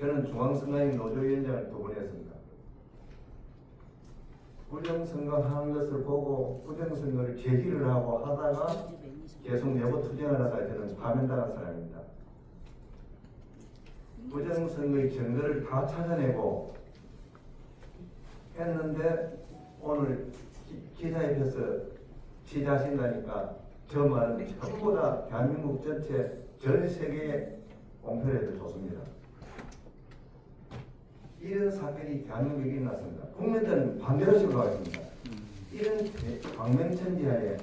저는 중앙선관위 노조위원장을 2번 했습니다. 부정선거하는 것을 보고 부정선거를 제기를 하고 하다가 계속 내부 투쟁을 하다가 저는 파면당한 사람입니다. 부정선거의 증거를 다 찾아내고 했는데 오늘 기자협에서 취재하신다니까 저 말은 전부 다 대한민국 전체 전 세계에 공표를 해도 좋습니다. 이런 사건이 대한민국에 일어났습니다. 국민들은 반대로 생각하겠습니다. 이런 광명천지하에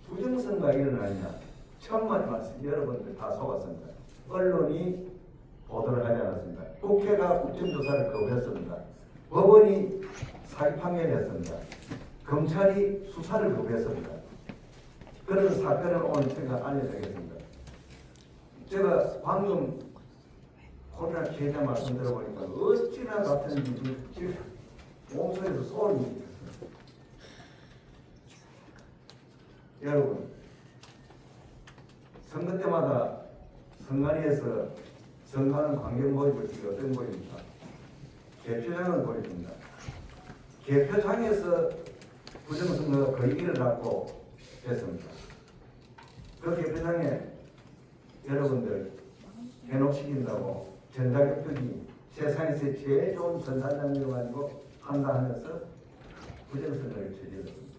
부정선거가 일어나냐 천만 말씀 여러분들 다 속았습니다. 언론이 보도를 하지 않았습니다. 국회가 국정조사를 거부했습니다. 법원이 사기 판결했습니다. 검찰이 수사를 거부했습니다. 그런 사건을 오늘 제가 알려드리겠습니다. 제가 방금 코로나 피해자 말씀 들어보니까 어찌나 같은지 지금 몸속에서 소름이 여러분 선거 때마다 선관위에서 선거하는 광경 모집을 지금 어떤 모입니까? 개표장을 모입니다. 개표장에서 부정선거가 거의 일어났고 했습니다. 그 개표장에 여러분들 해독시킨다고 전자개표기 세상에서 제일 좋은 전산장비를 가지고 한다 하면서 부정선거를 저질렀습니다.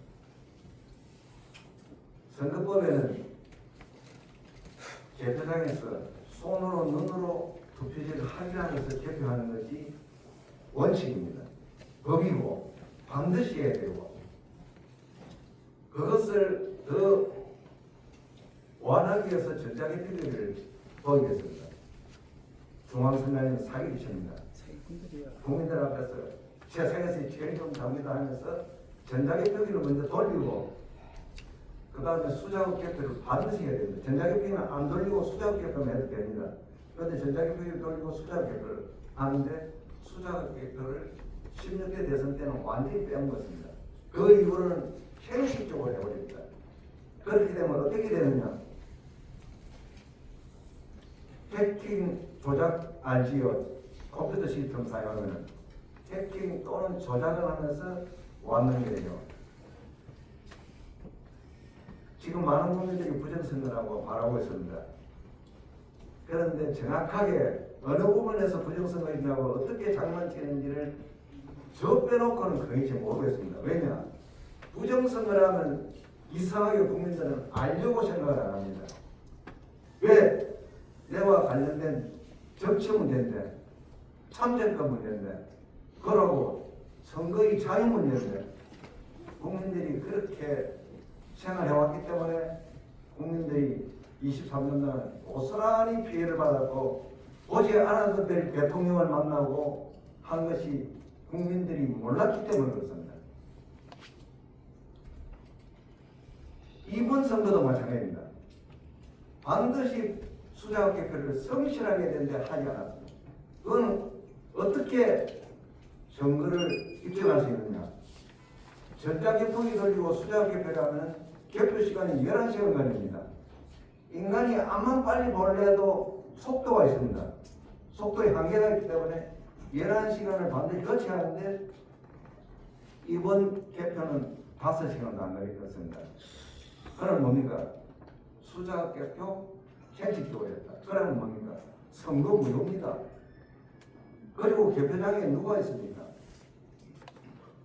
선거법에는 개표장에서 손으로 눈으로 투표지를 확인하면서 개표하는 것이 원칙입니다. 법이고 반드시 해야 되고 그것을 더 완화하기 위해서 전자개표기를 도입했습니다. 중앙선관위는 사기비십니다. 국민들 앞에서 세상에서 제일 좋은 장비다 하면서 전자개표기를 먼저 돌리고 그 다음에 수작업 개표를 반드시 해야 됩니다. 전자개표기는 안 돌리고 수작업 개표만 해도 됩니다. 그런데 전자개표기를 돌리고 수작업 개표를 하는데 수작업 개표를 16대 대선 때는 완전히 빼먹었습니다. 그 이후로는 형식적으로 해버립니다. 그렇게 되면 어떻게 되느냐? 해킹 조작 알지요? 컴퓨터 시스템 사용하면 해킹 또는 조작을 하면서 왔는 거예요. 지금 많은 국민들이 부정선거라고 말하고 있습니다. 그런데 정확하게 어느 부분에서 부정선거가 있냐고 어떻게 장난치는지를 저 빼놓고는 거의 잘 모르겠습니다. 왜냐? 부정선거라면 이상하게 국민들은 알려고 생각을 안 합니다. 왜? 내와 관련된 정치 문제인데, 참정권 문제인데, 그러고 선거의 자유 문제인데, 국민들이 그렇게 생활해왔기 때문에 국민들이 23년 동안 고스란히 피해를 받았고, 오지 않아도 될 대통령을 만나고 한 것이 국민들이 몰랐기 때문에 그렇습니다. 이번 선거도 마찬가지입니다. 반드시 수작업 개표를 성실하게 해야 되는데 하지 않았습니다. 그건 어떻게 선거를 입증할 수 있느냐? 전자개표기 돌리고 수작업 개표를 하면 개표 시간이 11시간 걸립니다. 인간이 암만 빨리 보려도 속도가 있습니다. 속도에 한계가 있기 때문에 11시간을 반드시 거쳐야 하는데 이번 개표는 5시간도 안 걸렸습니다. 그럼 뭡니까? 수작업 개표 형식적으로 했다. 그러면 뭡니까? 선거 무효입니다. 그리고 개표장에 누가 있습니까?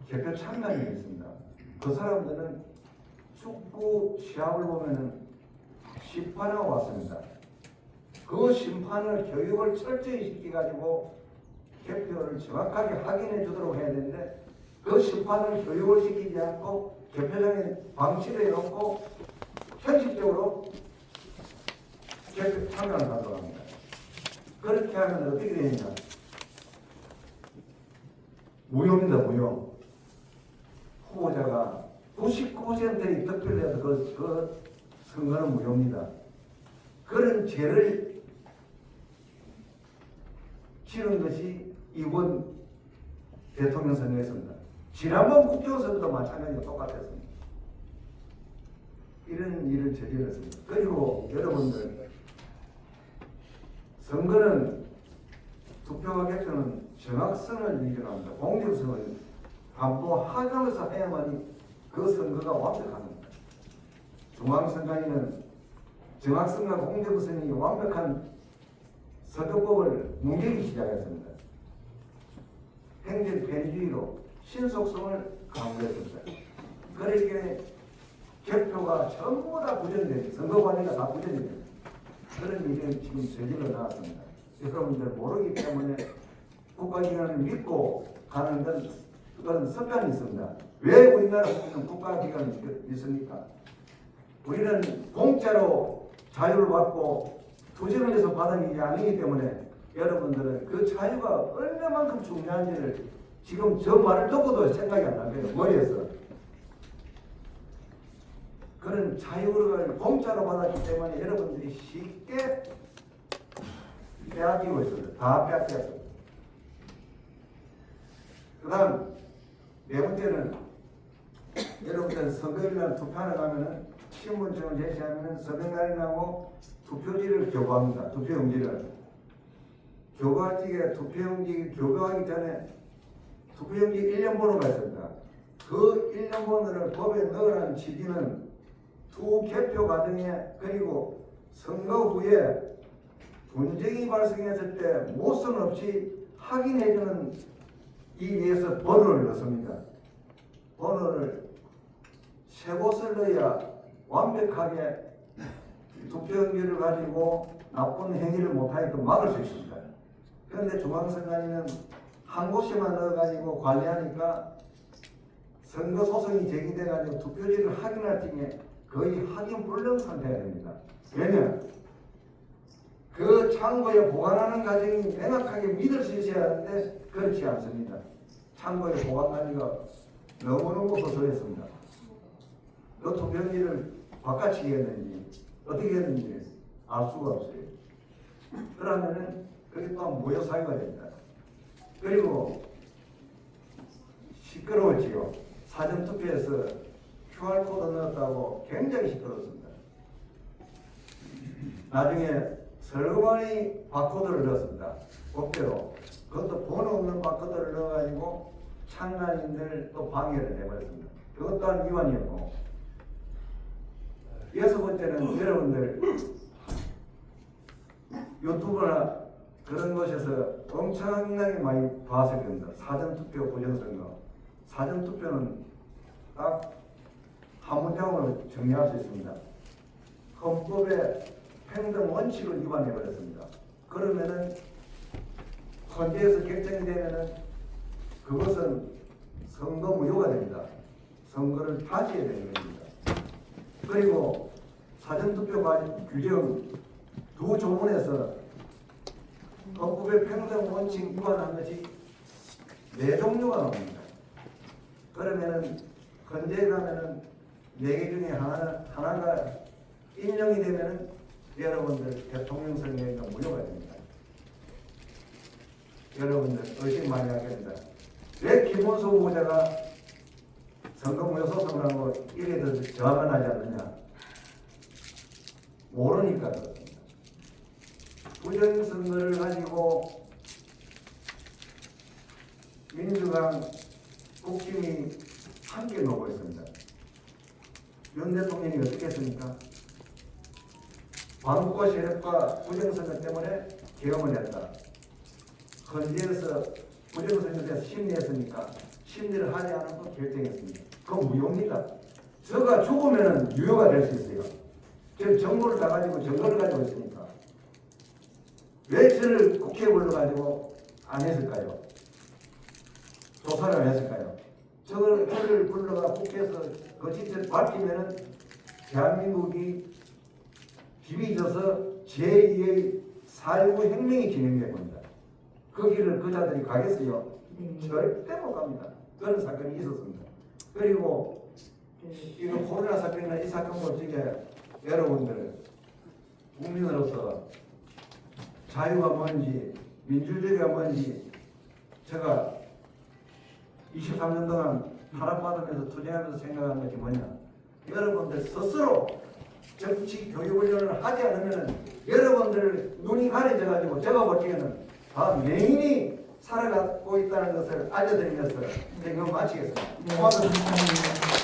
개표 참관인이 있습니다. 그 사람들은 축구 시합을 보면은 심판하고 왔습니다. 그 심판을 교육을 철저히 시켜가지고 개표를 정확하게 확인해 주도록 해야 되는데 그 심판을 교육을 시키지 않고 개표장에 방치를 해놓고 형식적으로 개표 참여를 하도록 합니다. 그렇게 하면 어떻게 되느냐? 무효입니다. 무효. 후보자가 99%의 득표를 해서 그 선거는 무효입니다. 그런 죄를 치른 것이 이번 대통령 선거였습니다. 지난번 국정선거도 마찬가지로 똑같았습니다. 이런 일을 저질렀습니다. 그리고 여러분들 선거는 투표와 개표는 정확성을 위반합니다. 공정성을 반복하면서 해야만이 그 선거가 완벽합니다. 중앙선관위는 정확성과 공정성이 완벽한 선거법을 뭉개기 시작했습니다. 행정 편의주의로 신속성을 강조했습니다. 그러기에 개표가 전부 다 부정됩니다. 선거관리가 다 부정됩니다. 그런 일이 지금 저질러 나왔습니다. 여러분들 모르기 때문에 국가기관을 믿고 가는 그런 습관이 있습니다. 왜 우리나라에는 국가기관을 믿습니까? 우리는 공짜로 자유를 받고 투쟁을 해서 받은 일이 아니기 때문에 여러분들은 그 자유가 얼마만큼 중요한지를 지금 저 말을 듣고도 생각이 안 나요. 머리에서. 그런 자유를 공짜로 받았기 때문에 여러분들이 쉽게 빼앗기고 있어요. 다 빼앗겼어요. 그 다음 네 번째는 여러분들 선거일날 투표하러 가면은 신분증을 제시하면은 서명날이 나고 투표지를 교부합니다. 투표용지를. 교부할 적에 투표용지 교부하기 전에 투표용지 1년 번호가 있습니다. 그 1년 번호를 법에 넣으라는 취지는 투 개표 과정에 그리고 선거 후에 분쟁이 발생했을 때 모순 없이 확인해주는 이 위해서 번호를 넣습니다. 번호를 세 곳을 넣어야 완벽하게 투표용지를 가지고 나쁜 행위를 못하게끔 막을 수 있습니다. 그런데 중앙선관위는 한 곳에만 넣어가지고 관리하니까 선거 소송이 제기돼가지고 투표지를 확인할 적에 거의 확인 불능 상태가 됩니다. 왜냐? 그 창고에 보관하는 과정이 명확하게 믿을 수 있어야 하는데 그렇지 않습니다. 창고에 보관하기가 너무너무 소소했습니다. 그 투표지를 바꿔치기 했는지 어떻게 했는지 알 수가 없어요. 그러면은 그게 또 무효 사유가 됩니다. 그리고 시끄러웠지요. 사전투표에서 QR코드 넣었다고 굉장히 시끄러웠습니다. 나중에 서거만이 바코드를 넣었습니다. 법대로. 그것도 번호 없는 바코드를 넣어가지고 창간인들 또 방해를 해버렸습니다. 그것 또한 위반이었고. 여섯 번째는 여러분들 유튜브나 그런 곳에서 엄청나게 많이 봐서 그럽니다. 사전투표 부정선거. 사전투표는 딱 한 문장으로 정리할 수 있습니다. 헌법의 평등 원칙을 위반해버렸습니다. 그러면은 헌재에서 결정이 되면은 그것은 선거 무효가 됩니다. 선거를 다시 해야 되는 겁니다. 그리고 사전투표 규정 두 조문에서 헌법의 평등 원칙 위반한 것이 4종류가 나옵니다. 그러면은 헌재에 가면은 4개 중에 하나가 인용이 되면은 여러분들 대통령 선거가 무효가 됩니다. 여러분들 의심 많이 하게 됩니다. 왜 김문수 후보자가 선거 무효 소송을 하고 이래 더 저항을 하지 않느냐? 모르니까 그렇습니다. 부정선거를 가지고 민주당 국힘이 함께 놀고 있습니다. 윤 대통령이 어떻게 했습니까? 반국가 세력과 부정선거 때문에 계엄을 했다. 헌재에서 부정선거에 대해서 심리했으니까 심리를 하지 않고 결정했습니다. 그건 무효입니다. 저가 죽으면 유효가 될 수 있어요. 지금 정보를 다 가지고 증거를 가지고 있으니까. 왜 저를 국회에 불러가지고 안 했을까요? 조사를 했을까요? 저를 불러가 국회에서 그 짓을 밝히면은 대한민국이 비비져서 제2의 4.19 혁명이 진행된 겁니다. 그 길을 그자들이 가겠어요? 절대 못 갑니다. 그런 사건이 있었습니다. 그리고 이거 코로나 사건이나 이 사건 어떻게 여러분들 국민으로서 자유가 뭔지 민주주의가 뭔지 제가 23년 동안 탄압받으면서 투쟁하면서 생각한 것이 뭐냐? 여러분들 스스로 정치 교육 훈련을 하지 않으면 여러분들 눈이 가려져 가지고 제가 볼 적에는 다 맹인이 살아가고 있다는 것을 알려드리면서 이제 이거 마치겠습니다. 고맙습니다.